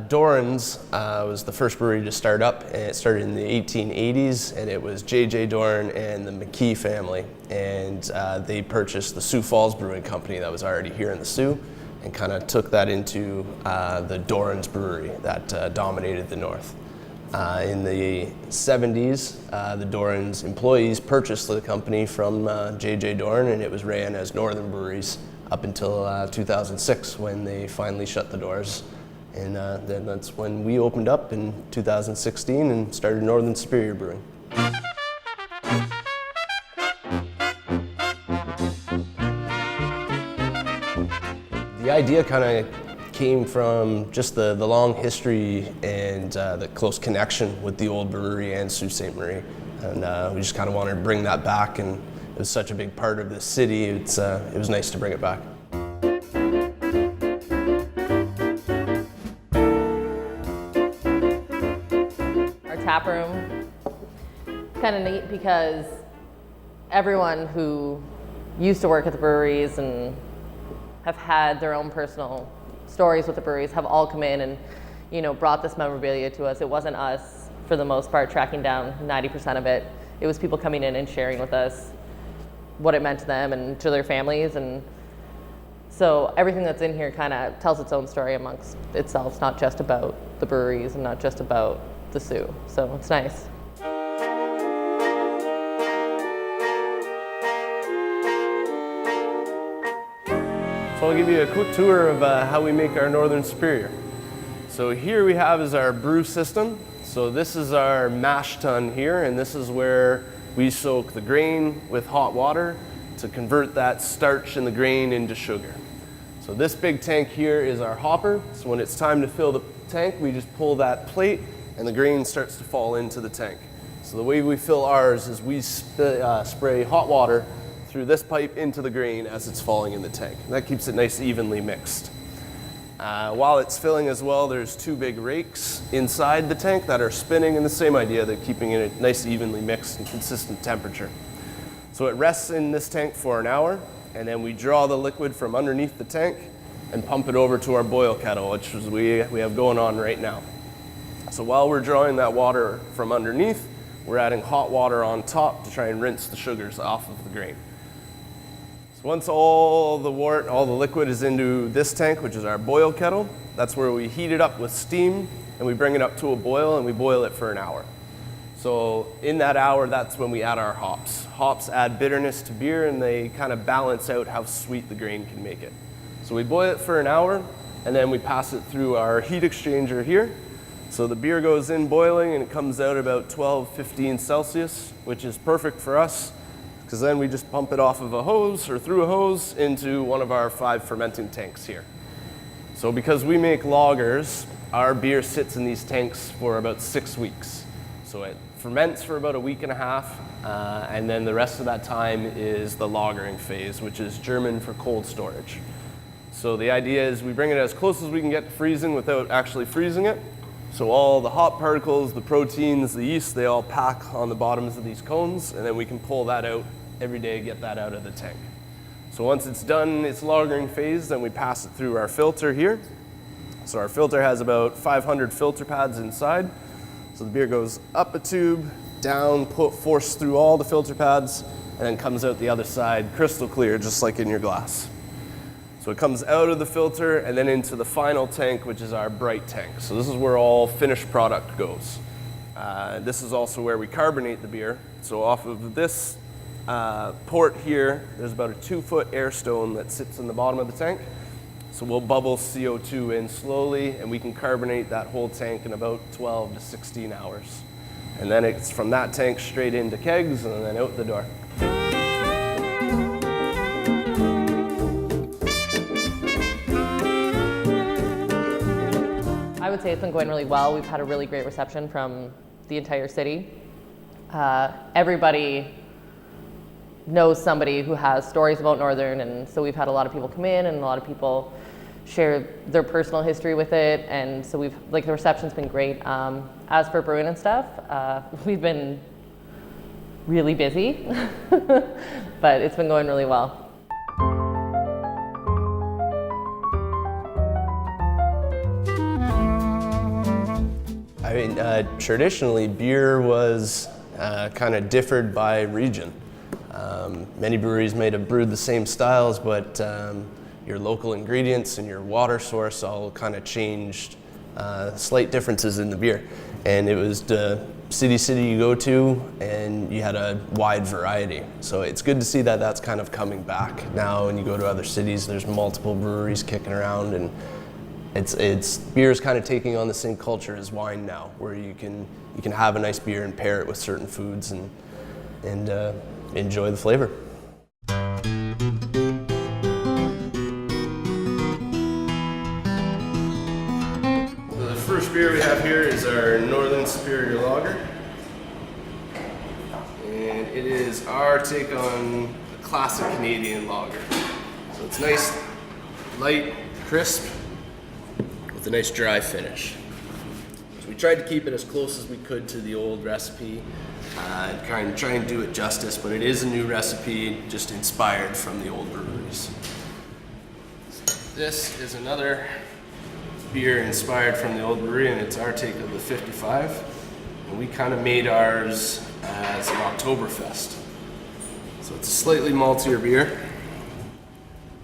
Dorans was the first brewery to start up, and it started in the 1880s, and it was J.J. Doran and the McKee family, and they purchased the Soo Falls Brewing Company that was already here in the Soo, and kind of took that into the Dorans brewery that dominated the north. In the 70s, the Dorans employees purchased the company from J.J. Doran, and it was ran as Northern Breweries up until 2006 when they finally shut the doors. And then that's when we opened up in 2016 and started Northern Superior Brewing. The idea kind of came from just the long history and the close connection with the old brewery and Sault Ste. Marie. And we just kind of wanted to bring that back, and it was such a big part of the city, it was nice to bring it back. Our tap room, kind of neat because everyone who used to work at the breweries and have had their own personal stories with the breweries have all come in and, you know, brought this memorabilia to us. It wasn't us, for the most part, tracking down 90% of it. It was people coming in and sharing with us what it meant to them and to their families. And so everything that's in here kind of tells its own story amongst itself. It's not just about the breweries and not just about the Soo. So it's nice. So I'll give you a quick tour of how we make our Northern Superior. So here we have is our brew system. So this is our mash tun here, and this is where we soak the grain with hot water to convert that starch in the grain into sugar. So this big tank here is our hopper. So when it's time to fill the tank, we just pull that plate and the grain starts to fall into the tank. So the way we fill ours is we spray hot water through this pipe into the grain as it's falling in the tank. And that keeps it nice evenly mixed. While it's filling as well, there's two big rakes inside the tank that are spinning, in the same idea, they're keeping it nice evenly mixed and consistent temperature. So it rests in this tank for an hour, and then we draw the liquid from underneath the tank and pump it over to our boil kettle, which is we have going on right now. So while we're drawing that water from underneath, we're adding hot water on top to try and rinse the sugars off of the grain. Once all the liquid is into this tank, which is our boil kettle, that's where we heat it up with steam and we bring it up to a boil and we boil it for an hour. So in that hour, that's when we add our hops. Hops add bitterness to beer and they kind of balance out how sweet the grain can make it. So we boil it for an hour and then we pass it through our heat exchanger here. So the beer goes in boiling and it comes out about 12-15 Celsius, which is perfect for us, because then we just pump it off of a hose or through a hose into one of our 5 fermenting tanks here. So because we make lagers, our beer sits in these tanks for about 6 weeks. So it ferments for about a week and a half, and then the rest of that time is the lagering phase, which is German for cold storage. So the idea is we bring it as close as we can get to freezing without actually freezing it. So all the hop particles, the proteins, the yeast, they all pack on the bottoms of these cones, and then we can pull that out every day, get that out of the tank. So once it's done its lagering phase, then we pass it through our filter here. So our filter has about 500 filter pads inside. So the beer goes up a tube, down, forced through all the filter pads, and then comes out the other side crystal clear, just like in your glass. So it comes out of the filter and then into the final tank, which is our bright tank. So this is where all finished product goes. This is also where we carbonate the beer. So off of this port here, there's about a 2-foot air stone that sits in the bottom of the tank. So we'll bubble CO2 in slowly and we can carbonate that whole tank in about 12 to 16 hours. And then it's from that tank straight into kegs and then out the door. I would say it's been going really well. We've had a really great reception from the entire city. Everybody knows somebody who has stories about Northern, and so we've had a lot of people come in and a lot of people share their personal history with it, and so the reception's been great. As for brewing and stuff, we've been really busy, but it's been going really well. Traditionally, beer was kind of differed by region. Many breweries might have brewed the same styles, but your local ingredients and your water source all kind of changed, slight differences in the beer. And it was the city you go to, and you had a wide variety. So it's good to see that that's kind of coming back now. When you go to other cities, there's multiple breweries kicking around, and it's beer is kind of taking on the same culture as wine now, where you can have a nice beer and pair it with certain foods and enjoy the flavor. The first beer we have here is our Northern Superior Lager, and it is our take on a classic Canadian lager. So it's nice, light, crisp, with a nice dry finish. So we tried to keep it as close as we could to the old recipe, and try and do it justice, but it is a new recipe, just inspired from the old breweries. This is another beer inspired from the old brewery, and it's our take of the 55. And we kind of made ours as an Oktoberfest. So it's a slightly maltier beer,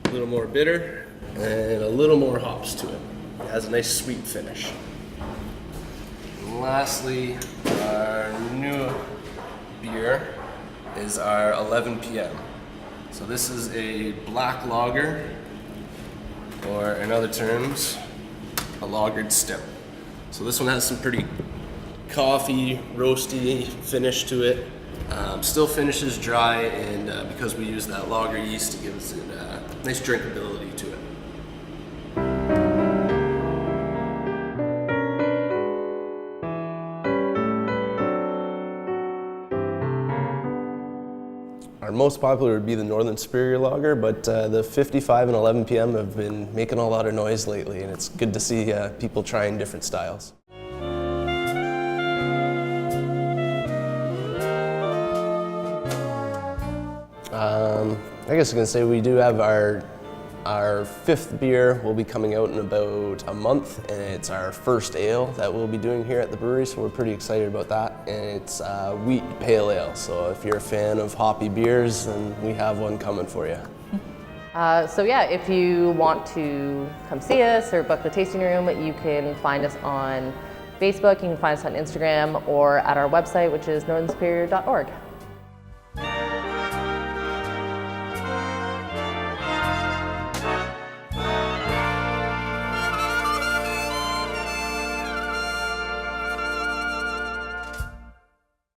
a little more bitter, and a little more hops to it. It has a nice sweet finish. And lastly, our new beer is our 11 p.m. So this is a black lager, or in other terms, a lagered stout. So this one has some pretty coffee, roasty finish to it. Still finishes dry, and because we use that lager yeast, it gives it a nice drinkability to it. Our most popular would be the Northern Superior Lager, but the 55 and 11 p.m. have been making a lot of noise lately, and it's good to see people trying different styles. I guess I can say we do have our fifth beer will be coming out in about a month, and it's our first ale that we'll be doing here at the brewery, so we're pretty excited about that. And it's wheat pale ale, so if you're a fan of hoppy beers, then we have one coming for you. So yeah, if you want to come see us or book the tasting room, you can find us on Facebook, you can find us on Instagram, or at our website, which is northernsuperior.org.